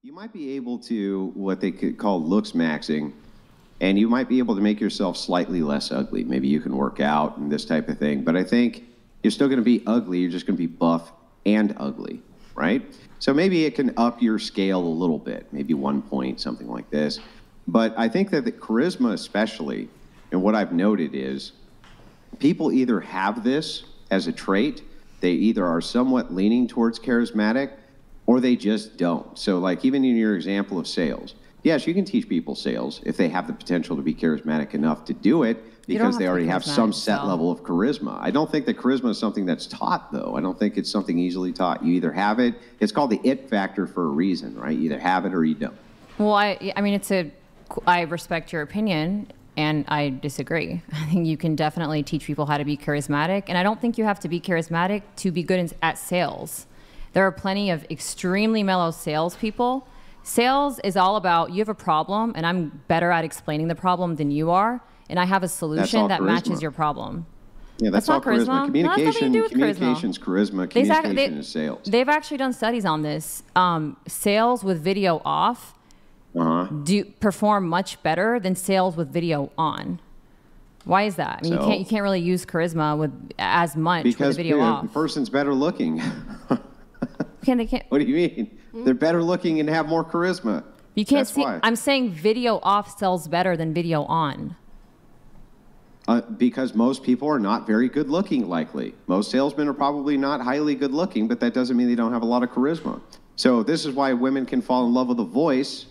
You might be able to, what they could call looks maxing, and you might be able to make yourself slightly less ugly. Maybe you can work out and this type of thing. But I think you're still going to be ugly. You're just going to be buff and ugly, right? So maybe it can up your scale a little bit, maybe 1 point, something like this. But I think that the charisma especially, and what I've noted is people either have this as a trait, they either are somewhat leaning towards charismatic, or they just don't. So like even in your example of sales, yes, you can teach people sales if they have the potential to be charismatic enough to do it because they already have some set level of charisma. I don't think that charisma is something that's taught, though. I don't think it's something easily taught. You either have it, it's called the it factor for a reason, right? You either have it or you don't. Well, I mean, I respect your opinion, and I disagree. I think you can definitely teach people how to be charismatic, and I don't think you have to be charismatic to be good at sales. There are plenty of extremely mellow salespeople. Sales is all about, you have a problem, and I'm better at explaining the problem than you are, and I have a solution that matches your problem. Yeah, that's all charisma. Communication's charisma. Communication is sales. They've actually done studies on this. Sales with video off do perform much better than sales with video on. Why is that? I mean, you can't really use charisma with as much with the video off. Because the person's better looking. They can't. What do you mean? They're better looking and have more charisma. You can't see. Why. I'm saying video off sells better than video on. Because most people are not very good looking, likely. Most salesmen are probably not highly good looking, but that doesn't mean they don't have a lot of charisma. So this is why women can fall in love with a voice,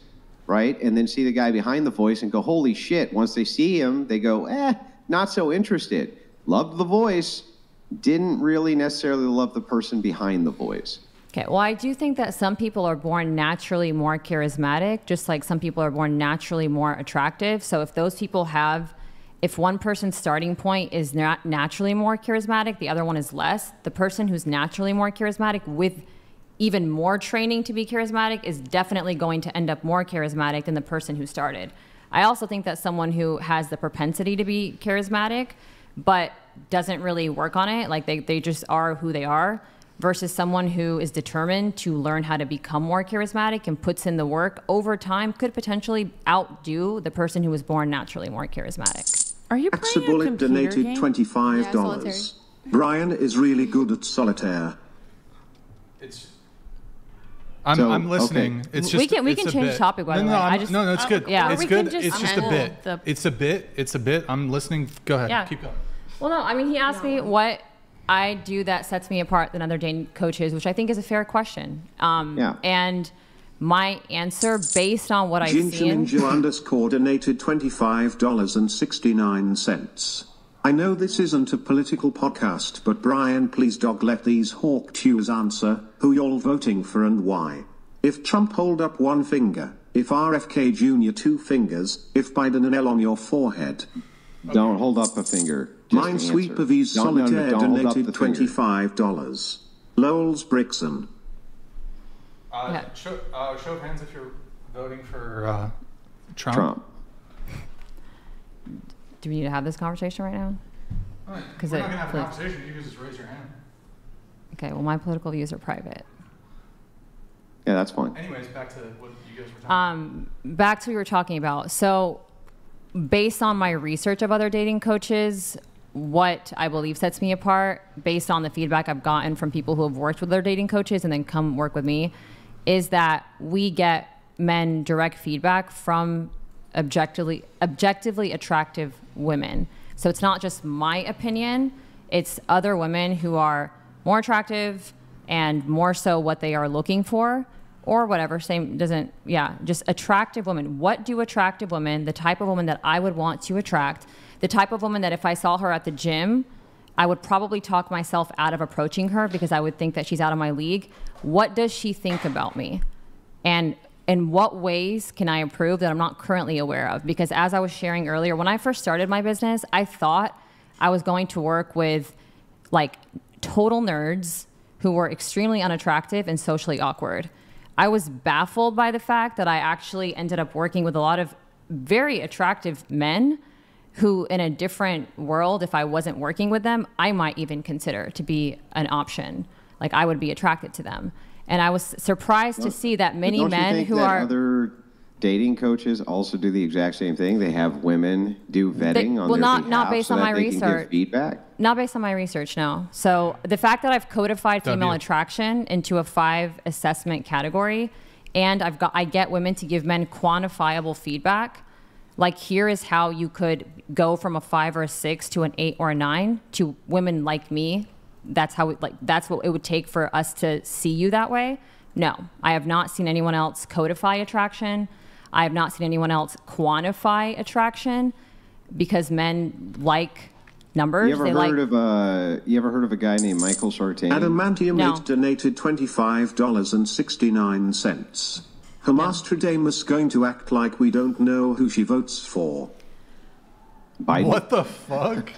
right? And then see the guy behind the voice and go, holy shit. Once they see him, they go, not so interested. Loved the voice, didn't really necessarily love the person behind the voice. Okay, well, I do think that some people are born naturally more charismatic, just like some people are born naturally more attractive. So if one person's starting point is not naturally more charismatic, the other one is less, the person who's naturally more charismatic with even more training to be charismatic is definitely going to end up more charismatic than the person who started. I also think that someone who has the propensity to be charismatic but doesn't really work on it, like they just are who they are, versus someone who is determined to learn how to become more charismatic and puts in the work over time could potentially outdo the person who was born naturally more charismatic. Are you playing a computer donated game? $25. Yeah, Brian is really good at solitaire. I'm listening. Okay. It's just we can change the topic, by the way. No, it's good. Yeah. It's good. It's just a bit. It's a bit. I'm listening. Go ahead. Yeah. Keep going. Well, no, I mean, he asked me what I do that sets me apart than other dating coaches, which I think is a fair question. And my answer, based on what I've seen... Ninja_ donated $25.69. I know this isn't a political podcast, but Brian, please let these hawk chews answer. Who y'all voting for and why? If Trump hold up one finger, if RFK Jr. 2 fingers, if Biden an L on your forehead. Don't hold up a finger. Minesweeper V's Solitaire donated $25. Lowell's Brixan. Show of hands if you're voting for Trump. Do we need to have this conversation right now? We're not going to have a conversation. You can just raise your hand. Okay, well, my political views are private. Yeah, that's fine. Anyways, back to what you guys were talking about. Back to what we were talking about. So, based on my research of other dating coaches, what I believe sets me apart, based on the feedback I've gotten from people who have worked with other dating coaches and then come work with me, is that we get men direct feedback from objectively attractive women. So it's not just my opinion, it's other women who are more attractive and more so what they are looking for, or whatever, just attractive women. What do attractive women, the type of woman that I would want to attract, the type of woman that if I saw her at the gym, I would probably talk myself out of approaching her because I would think that she's out of my league. What does she think about me? And in what ways can I improve that I'm not currently aware of? Because as I was sharing earlier, when I first started my business, I thought I was going to work with like total nerds who were extremely unattractive and socially awkward. I was baffled by the fact that I actually ended up working with a lot of very attractive men who in a different world, if I wasn't working with them, I might even consider to be an option. Like I would be attracted to them. And I was surprised to see that many Don't men you think who that are other dating coaches also do the exact same thing? They have women do vetting on their behalf not based so on that my they can research. give feedback? Not based on my research, no. So the fact that I've codified female attraction into a 5 assessment category, and I get women to give men quantifiable feedback. Like, here is how you could go from a 5 or a 6 to an 8 or a 9 to women like me. That's what it would take for us to see you that way. No, I have not seen anyone else codify attraction. I have not seen anyone else quantify attraction, because men like numbers. You ever heard of a guy named Michael Sartain? Adamantium No. donated $25.69. Hamas going to act like we don't know who she votes for. Biden. What the fuck?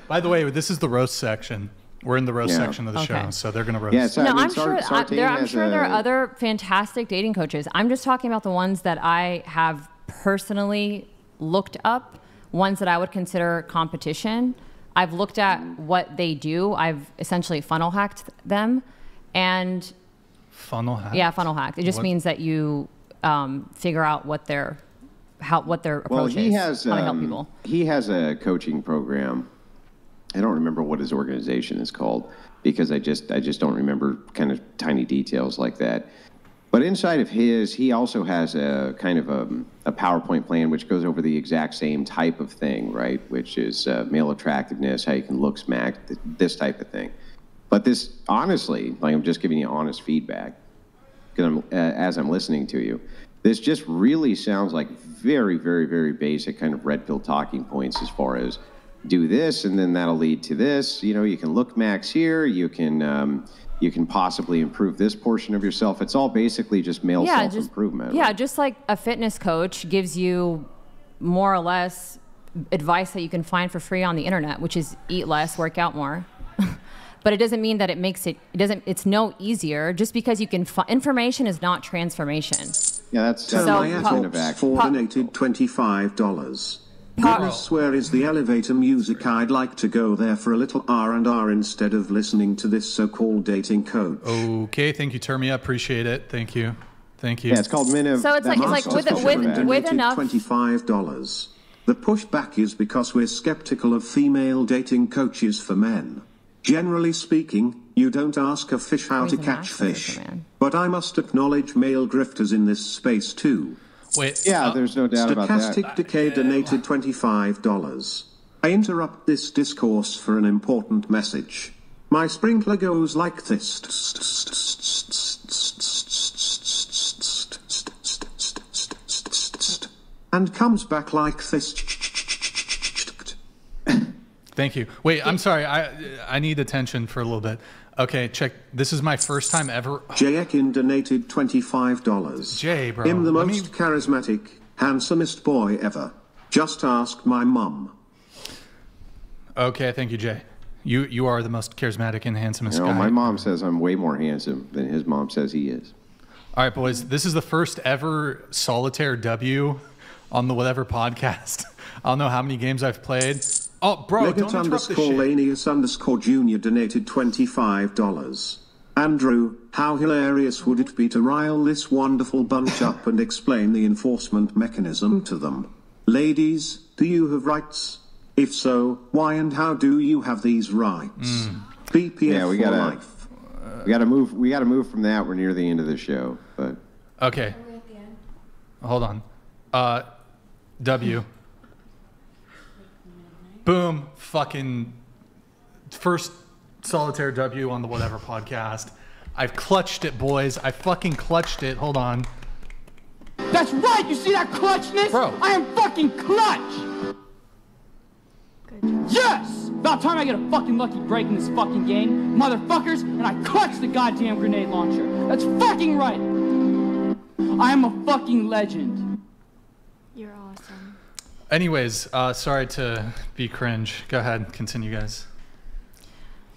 By the way, this is the roast section. We're in the roast section of the show, so they're going to roast. Yeah, so No, I mean, I'm sure there are other fantastic dating coaches. I'm just talking about the ones that I have personally looked up, ones that I would consider competition. I've looked at what they do. I've essentially funnel hacked them. And funnel hacked? Yeah, funnel hacked. It just means that you figure out what their approach is, how to help people. He has a coaching program. I don't remember what his organization is called, because I just don't remember kind of tiny details like that. But inside of his, he also has a kind of a PowerPoint plan which goes over the exact same type of thing, right? Which is male attractiveness, how you can look smack, this type of thing. But this, honestly, like, I'm just giving you honest feedback, because as I'm listening to you, this just really sounds like very, very, very basic kind of red pill talking points, as far as do this and then that'll lead to this. You know, you can look max here. You can possibly improve this portion of yourself. It's all basically just male self-improvement. Yeah, just like a fitness coach gives you more or less advice that you can find for free on the internet, which is eat less, work out more. But it doesn't mean that it's no easier. Just because you can information is not transformation. Yeah, that's kind of action. Donated $25. Goodness, where is the elevator music? I'd like to go there for a little R&R instead of listening to this so-called dating coach. Okay, thank you, Termia. Appreciate it. Thank you. Yeah, it's called Men of... So it's like with enough... $25. The pushback is because we're skeptical of female dating coaches for men. Generally speaking, you don't ask a fish how to catch fish. But I must acknowledge male grifters in this space too. Wait, yeah, there's no doubt about that. Stochastic Decay donated $25. I interrupt this discourse for an important message. My sprinkler goes like this. And comes back like this. Thank you. Wait, I'm sorry. I need attention for a little bit. Okay, check. This is my first time ever. Jay Ekin donated $25. Jay, bro. I'm the most charismatic, handsomest boy ever. Just ask my mum. Okay, thank you, Jay. You are the most charismatic and handsomest guy. My mom says I'm way more handsome than his mom says he is. All right, boys. This is the first ever Solitaire W on the Whatever podcast. I don't know how many games I've played. Oh, bro, don't interrupt the shit. Lanius_Jr. donated $25. Andrew, how hilarious would it be to rile this wonderful bunch up and explain the enforcement mechanism to them? Ladies, do you have rights? If so, why and how do you have these rights? BPF for life. We gotta move from that. We're near the end of the show, but okay. Are we at the end? Hold on. W. Boom. Fucking first Solitaire W on the Whatever podcast. I've clutched it, boys. I fucking clutched it. Hold on. That's right! You see that clutchness? Bro. I am fucking clutch! Good job. Yes! About time I get a fucking lucky break in this fucking game, motherfuckers, and I clutch the goddamn grenade launcher. That's fucking right! I am a fucking legend. You're awesome. Anyways, sorry to be cringe. Go ahead. Continue, guys.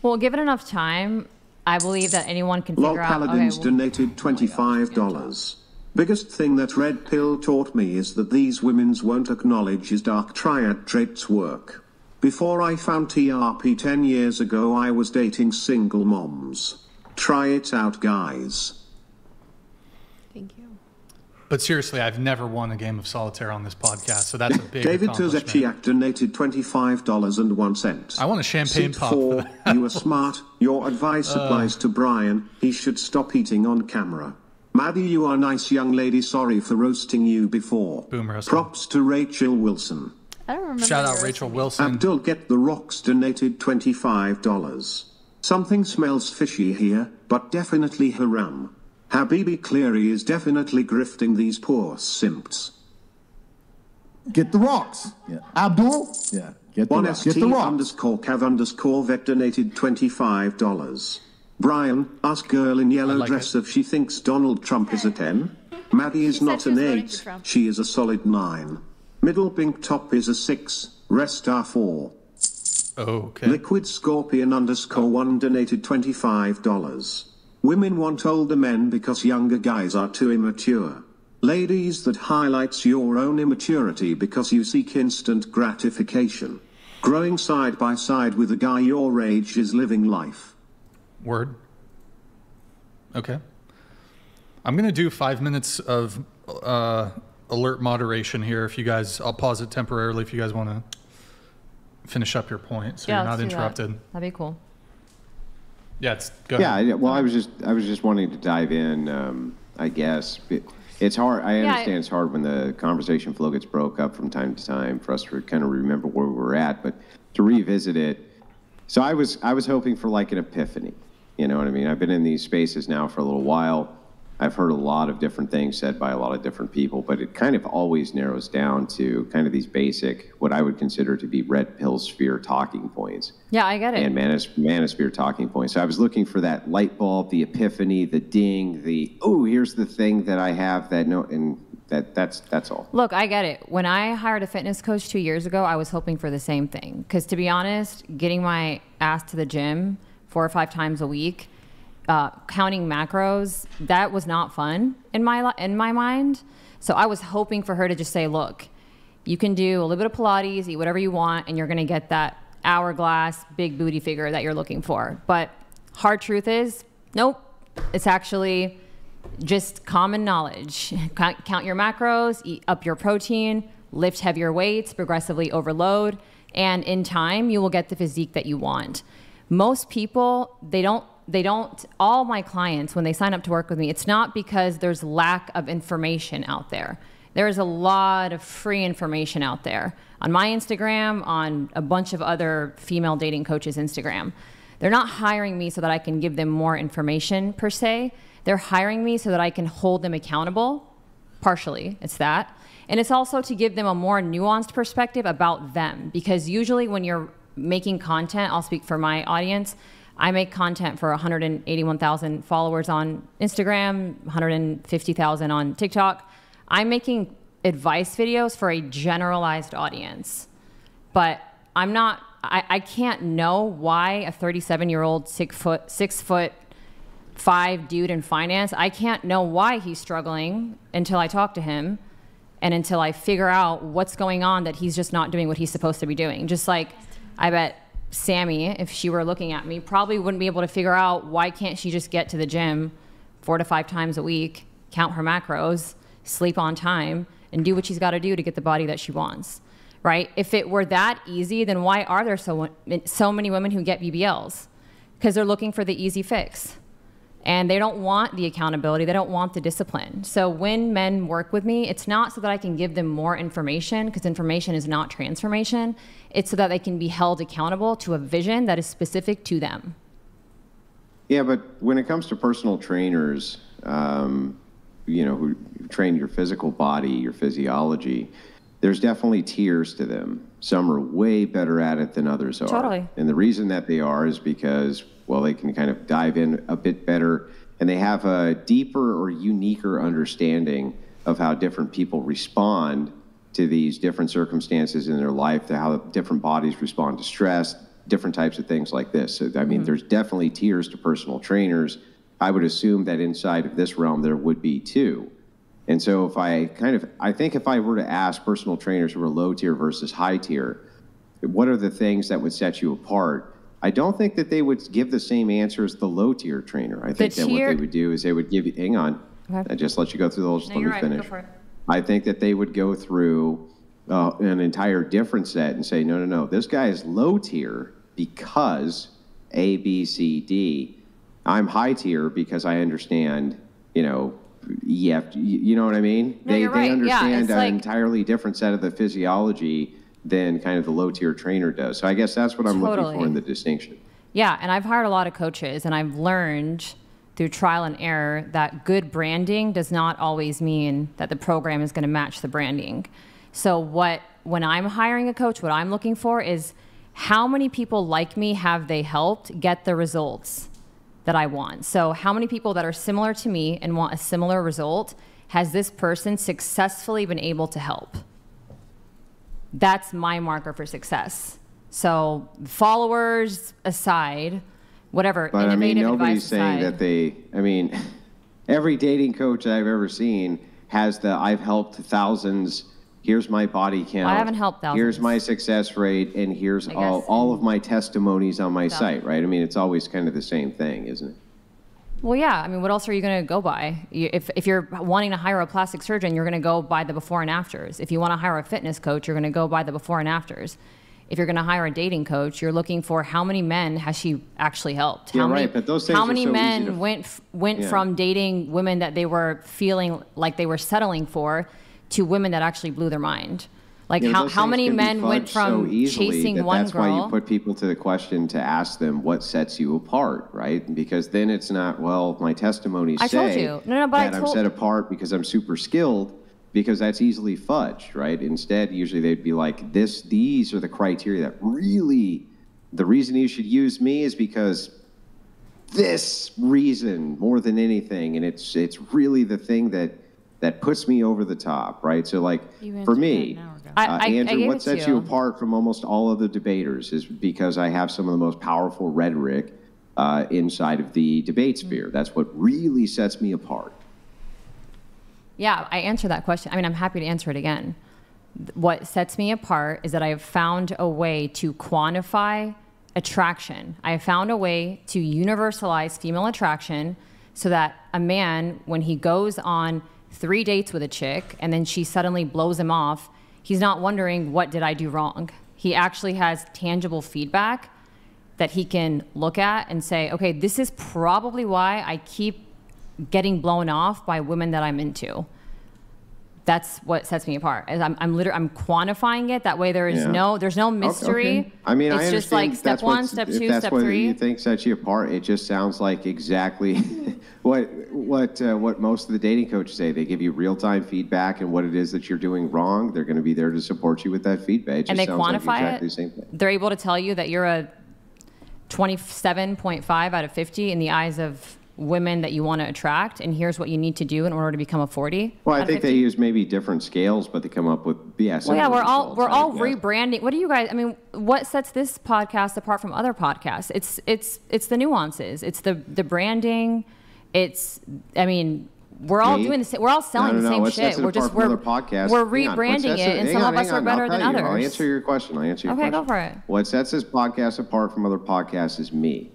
Well, given enough time, I believe that anyone can Lol figure out... Paladins donated $25. Biggest thing that Red Pill taught me is that these women's won't acknowledge his dark triad traits work. Before I found TRP 10 years ago, I was dating single moms. Try it out, guys. Thank you. But seriously, I've never won a game of solitaire on this podcast, so that's a big David accomplishment. Tuzachiak donated $25.01. I want a champagne Sid pop. 4, you are smart. Your advice applies to Brian. He should stop eating on camera. Maddie, you are nice young lady. Sorry for roasting you before. Boom, Russell. Props to Rachel Wilson. I don't remember. Shout out your Rachel recipe. Wilson. Abdul Get the Rocks donated $25. Something smells fishy here, but definitely haram. Habibi Cleary is definitely grifting these poor simps. Get the rocks. Yeah. Abdul? Yeah. Get the rocks. Get the rocks. _Cav_vet donated $25. Brian, ask girl in yellow like dress it. if she thinks Donald Trump is a 10. Maddie is She said not she was an voting for 8. Trump. She is a solid 9. Middle pink top is a 6. Rest are 4. Okay. Liquid Scorpion _1 donated $25. Women want older men because younger guys are too immature. Ladies, that highlights your own immaturity because you seek instant gratification. Growing side by side with a guy your age is living life. Word. Okay. I'm going to do 5 minutes of alert moderation here. If you guys, I'll pause it temporarily if you guys want to finish up your point so you're not let's do that. interrupted. That'd be cool. Yeah, go ahead. Yeah, well, I was just wanting to dive in. I guess it's hard. I understand it's hard when the conversation flow gets broke up from time to time for us to kind of remember where we were at, but to revisit it. So I was hoping for like an epiphany. You know what I mean? I've been in these spaces now for a little while. I've heard a lot of different things said by a lot of different people, but it kind of always narrows down to kind of these basic, what I would consider to be red pill sphere talking points. Yeah, I get it. And manosphere talking points. So I was looking for that light bulb, the epiphany, the ding, here's the thing that I have that and that's all. Look, I get it. When I hired a fitness coach 2 years ago, I was hoping for the same thing. Because to be honest, getting my ass to the gym 4 or 5 times a week, counting macros, that was not fun in my mind. So I was hoping for her to just say, look, you can do a little bit of Pilates, eat whatever you want, and you're going to get that hourglass, big booty figure that you're looking for. But hard truth is, nope. It's actually just common knowledge. Count your macros, eat up your protein, lift heavier weights, progressively overload, and in time, you will get the physique that you want. Most people, they don't, all my clients, when they sign up to work with me, it's not because there's lack of information out there. There is a lot of free information out there on my Instagram, on a bunch of other female dating coaches' Instagram. They're not hiring me so that I can give them more information per se. They're hiring me so that I can hold them accountable. Partially, it's that. And it's also to give them a more nuanced perspective about them. Because usually when you're making content, I'll speak for my audience, I make content for 181,000 followers on Instagram, 150,000 on TikTok. I'm making advice videos for a generalized audience. But I can't know why a 37-year-old 6'5" dude in finance, I can't know why he's struggling until I talk to him and until I figure out what's going on that he's just not doing what he's supposed to be doing. Just like I bet Sammy, if she were looking at me, probably wouldn't be able to figure out why can't she just get to the gym 4 to 5 times a week, count her macros, sleep on time, and do what she's got to do to get the body that she wants, right? If it were that easy, then why are there so many women who get BBLs? Because they're looking for the easy fix. And they don't want the accountability. They don't want the discipline. So when men work with me, it's not so that I can give them more information, because information is not transformation. It's so that they can be held accountable to a vision that is specific to them. Yeah, but when it comes to personal trainers, who train your physical body, your physiology, there's definitely tiers to them. Some are way better at it than others are. Totally. And the reason that they are is because, well, they can kind of dive in a bit better, and they have a deeper or uniquer understanding of how different people respond to these different circumstances in their life, to how different bodies respond to stress, different types of things like this. So, I mean, there's definitely tiers to personal trainers. I would assume that inside of this realm there would be too. And so I think if I were to ask personal trainers who are low tier versus high tier, what are the things that would set you apart? I don't think that they would give the same answer as the low tier trainer. I think that what they would do is they would give you, hang on, I just let you go through those. No, let you're me right. finish. Go for it. I think that they would go through an entire different set and say, no, this guy is low tier because A, B, C, D. I'm high tier because I understand, you know what I mean? No, They you're right. understand Yeah, an like, entirely different set of the physiology than kind of the low tier trainer does. So I guess that's what I'm looking for in the distinction. Yeah, and I've hired a lot of coaches, and I've learned through trial and error that good branding does not always mean that the program is going to match the branding. So when I'm hiring a coach, what I'm looking for is how many people like me have they helped get the results that I want. So how many people that are similar to me and want a similar result has this person successfully been able to help? That's my marker for success. So followers aside, whatever, but innovative nobody's advice saying aside, that every dating coach I've ever seen has I've helped thousands. Here's my body count. I haven't helped thousands. Here's my success rate, and here's all of my testimonies on my site, right? I mean, it's always kind of the same thing, isn't it? Well, yeah. I mean, what else are you going to go by? If you're wanting to hire a plastic surgeon, you're going to go by the before and afters. If you want to hire a fitness coach, you're going to go by the before and afters. If you're going to hire a dating coach, you're looking for how many men has she actually helped? Yeah, right. But those things how are many so men easy to went from dating women that they were feeling like they were settling for to women that actually blew their mind? Like how many men went from chasing one that's girl? That's why you put people to the question to ask them what sets you apart, right? Because then it's not, well, my testimonies say that I'm set apart because I'm super skilled, because that's easily fudged, right? Instead, usually they'd be like, these are the criteria that really, the reason you should use me is because this reason more than anything, and it's really the thing that puts me over the top, right? So like for me, Andrew, what sets you apart from almost all other debaters is because I have some of the most powerful rhetoric inside of the debate sphere. That's what really sets me apart. Yeah, I answered that question. I mean, I'm happy to answer it again. What sets me apart is that I have found a way to quantify attraction. I have found a way to universalize female attraction so that a man, when he goes on 3 dates with a chick and then she suddenly blows him off, he's not wondering, what did I do wrong? He actually has tangible feedback that he can look at and say, okay, this is probably why I keep getting blown off by women that I'm into. That's what sets me apart. Is I'm quantifying it. That way there's no mystery. Okay. I mean, it's just like step one, step two, step three. What you think sets you apart, it just sounds like exactly what most of the dating coaches say. They give you real-time feedback and what it is that you're doing wrong. They're going to be there to support you with that feedback. And they quantify it. The same thing. They're able to tell you that you're a 27.5 out of 50 in the eyes of women that you want to attract, and here's what you need to do in order to become a 40. Well, I think they use maybe different scales, but they come up with Well, yeah, we're all rebranding. What do you guys? I mean, what sets this podcast apart from other podcasts? It's the nuances. It's the branding. We're all doing the same. We're all selling the same shit. We're rebranding it, and some of us are better than others. I'll answer your question. Okay, go for it. What sets this podcast apart from other podcasts is me.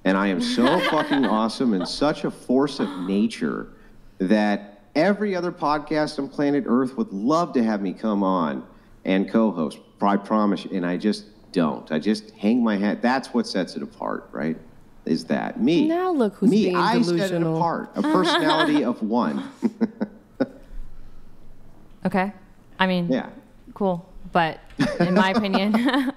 And I am so fucking awesome and such a force of nature that every other podcast on planet Earth would love to have me come on and co-host. I promise you. And I just don't. I just hang my hat. That's what sets it apart, right? Is that me? Now look who's being delusional. I set it apart. A personality of one. Okay. I mean, yeah. Cool. But in my opinion...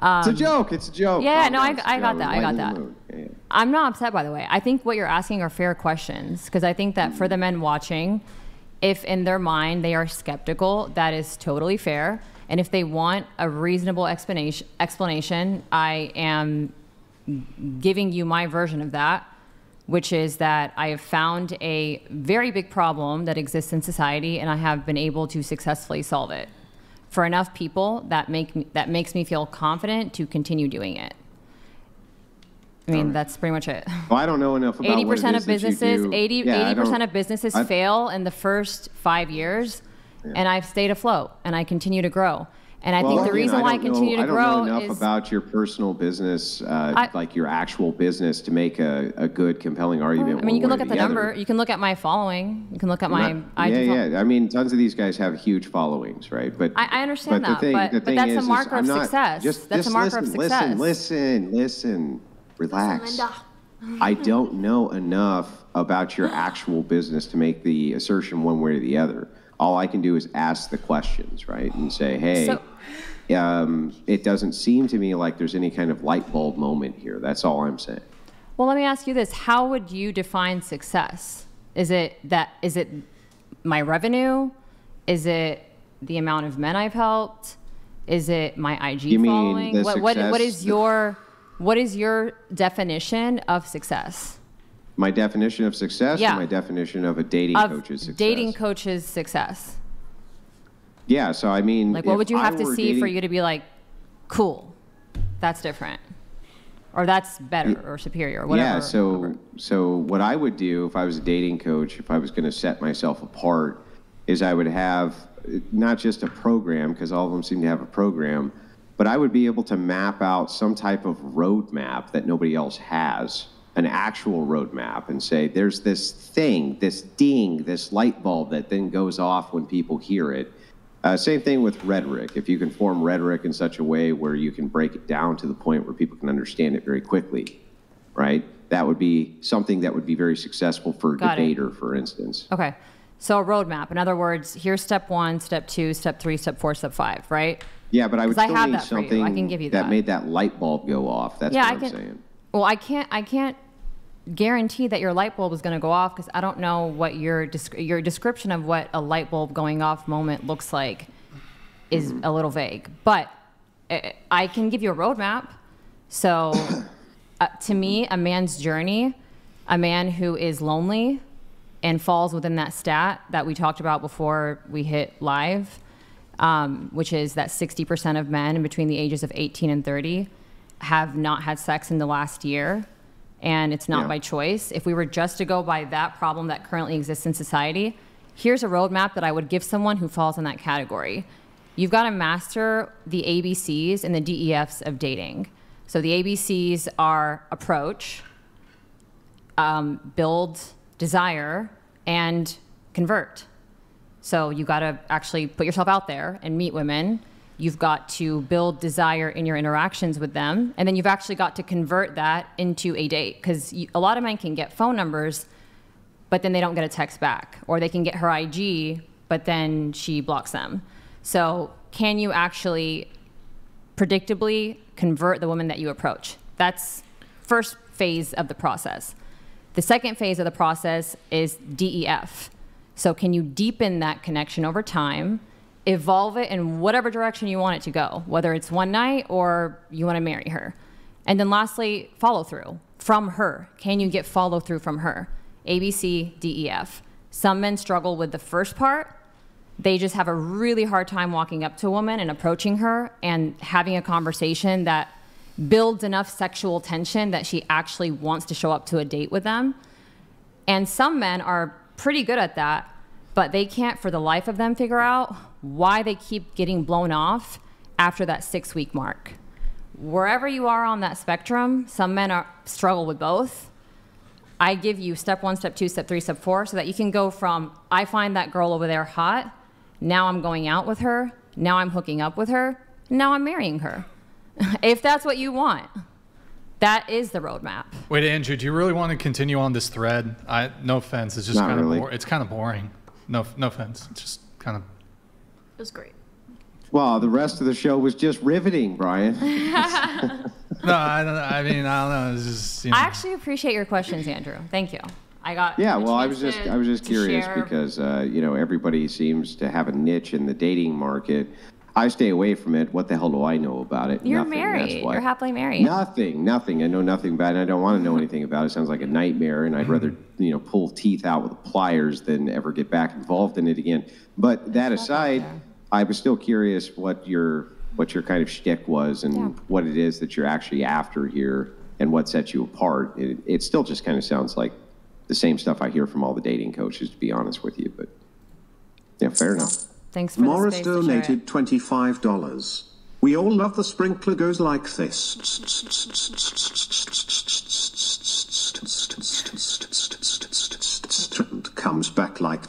it's a joke. It's a joke. Yeah, no, I got that. I got that. Yeah. I'm not upset, by the way. I think what you're asking are fair questions, because I think that for the men watching, if in their mind they are skeptical, that is totally fair. And if they want a reasonable explanation, I am giving you my version of that, which is that I have found a very big problem that exists in society, and I have been able to successfully solve it for enough people that makes me feel confident to continue doing it. I mean, that's pretty much it. Well, I don't know enough about 80% of businesses, 80% of businesses fail in the first 5 years, and I've stayed afloat and I continue to grow. And I think the reason why I continue to grow I don't know enough about your personal business, like your actual business, to make a good, compelling argument. I mean, you can look at the number. You can look at my following. You can look at my IG. Yeah. I mean, tons of these guys have huge followings, right? But I understand that. But that's a marker of success. That's a marker of success. Listen. Relax. I don't know enough about your actual business to make the assertion one way or the other. All I can do is ask the questions, right? And say, hey, it doesn't seem to me like there's any kind of light bulb moment here. That's all I'm saying. Well, let me ask you this. How would you define success? Is it my revenue? Is it the amount of men I've helped? Is it my IG following? What is your definition of success? My definition of success, or my definition of a dating coach's success? Dating coach's success. Yeah, so I mean, like, what would you have to see for you to be like, cool, that's different, or that's better, or superior, or whatever? Yeah, so what I would do if I was a dating coach, if I was going to set myself apart, is I would have not just a program, because all of them seem to have a program, but I would be able to map out some type of roadmap that nobody else has. An actual roadmap, and say there's this thing, this ding, this light bulb that then goes off when people hear it. Same thing with rhetoric. If you can form rhetoric in such a way where you can break it down to the point where people can understand it very quickly, right? That would be something that would be very successful for a debater, for instance. Okay, so a roadmap. In other words, here's step 1, step 2, step 3, step 4, step 5, right? Yeah, but I would still need something I can give you that made that light bulb go off. That's what I'm saying. Well, I can't guarantee that your light bulb is going to go off, because I don't know what your description of what a light bulb going off moment looks like is a little vague. But I can give you a roadmap. So to me, a man's journey, a man who is lonely and falls within that stat that we talked about before we hit live, which is that 60% of men between the ages of 18 and 30 have not had sex in the last year, and it's not by choice. If we were just to go by that problem that currently exists in society, here's a roadmap that I would give someone who falls in that category. You've got to master the ABCs and the DEFs of dating. So the ABCs are approach, build, desire, and convert. So you got to actually put yourself out there and meet women. You've got to build desire in your interactions with them. And then you've actually got to convert that into a date. Because a lot of men can get phone numbers, but then they don't get a text back. Or they can get her IG, but then she blocks them. So can you actually predictably convert the woman that you approach? That's first phase of the process. The second phase of the process is DEF. So can you deepen that connection over time, evolve it in whatever direction you want it to go, whether it's one night or you want to marry her? And then lastly, follow through from her. Can you get follow through from her? ABC, DEF. Some men struggle with the first part. They just have a really hard time walking up to a woman and approaching her and having a conversation that builds enough sexual tension that she actually wants to show up to a date with them. And some men are pretty good at that, but they can't for the life of them figure out why they keep getting blown off after that 6-week mark. Wherever you are on that spectrum, some men struggle with both. I give you step 1, step 2, step 3, step 4, so that you can go from, I find that girl over there hot, now I'm going out with her, now I'm hooking up with her, now I'm marrying her. If that's what you want, that is the roadmap. Wait, Andrew, do you really want to continue on this thread? No offense, it's just kind of boring. It's kind of boring. No offense, it's just kind of. It was great. Well, the rest of the show was just riveting, Brian. No, I mean, I don't know. It's just, you know. I actually appreciate your questions, Andrew. Thank you. Yeah, well, I was just curious because everybody seems to have a niche in the dating market. I stay away from it. What the hell do I know about it? You're nothing, married. You're happily married. Nothing. I know nothing about it. I don't want to know anything about it. It sounds like a nightmare, and I'd rather pull teeth out with pliers than ever get back involved in it again. But that aside, I was still curious what your kind of shtick was and what it is that you're actually after here and what sets you apart. It still just kind of sounds like the same stuff I hear from all the dating coaches, to be honest with you. But yeah, fair enough. Thanks for the Morris space to share donated it. $25. We all love the sprinkler goes like this. And comes back like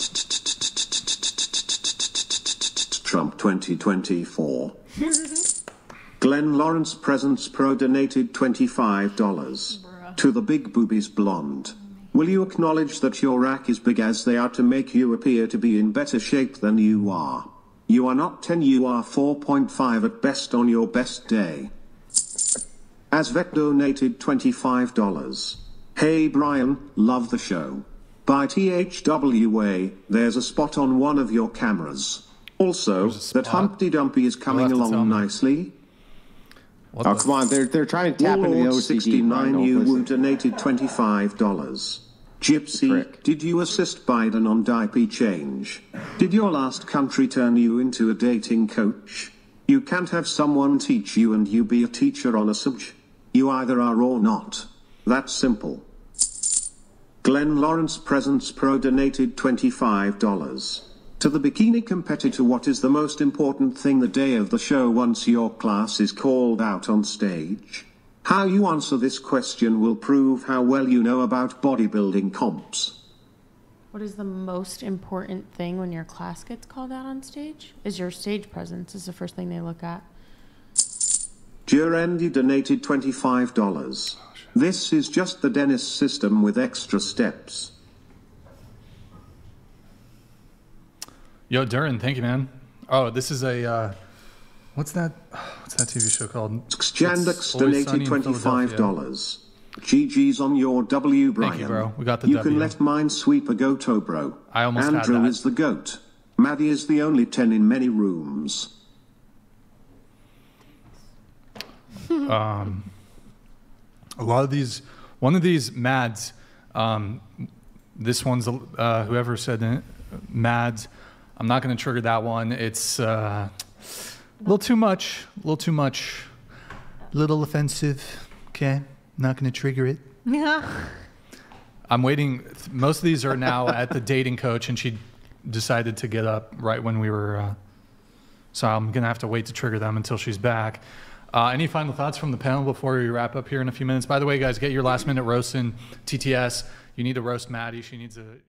Trump 2024. Glenn Lawrence Presents Pro donated $25. To the Big Boobies Blonde. Will you acknowledge that your rack is big as they are to make you appear to be in better shape than you are? You are not 10, you are 4.5 at best on your best day. Asvec donated $25. Hey Brian, love the show. By THWA, there's a spot on one of your cameras. Also, that Humpty Dumpty is coming along nicely. What Oh, the- come on. They're trying to tap into the Warlord OCD. 69 Don't you listen. donated $25. Gypsy, Frick. did you assist Biden on diaper change? Did your last country turn you into a dating coach? You can't have someone teach you and you be a teacher on a subject. You either are or not. That's simple. Glenn Lawrence Presents Pro donated $25. To the bikini competitor, what is the most important thing the day of the show once your class is called out on stage? How you answer this question will prove how well you know about bodybuilding comps. What is the most important thing when your class gets called out on stage? Is your stage presence is the first thing they look at. Jurendi donated $25. This is just the dentist system with extra steps. Yo, Duran, thank you, man. Oh, this is a what's that TV show called? Xjandex It's Always Sunny donated in Philadelphia. $25. GG's on your W, Brian. Thank you, bro. We got the You W. can let Minesweeper go, Tobro. I almost had Andrew that. is the GOAT. Maddie is the only 10 in many rooms. A lot of these, one of these Mads, this one's whoever said it, Mads. I'm not going to trigger that one. It's a little too much, little offensive. Okay, not going to trigger it. Yeah. I'm waiting. Most of these are now at the dating coach, and she decided to get up right when we were. So I'm going to have to wait to trigger them until she's back. Any final thoughts from the panel before we wrap up here in a few minutes? By the way, guys, get your last minute roast in TTS. You need to roast Maddie. She needs a...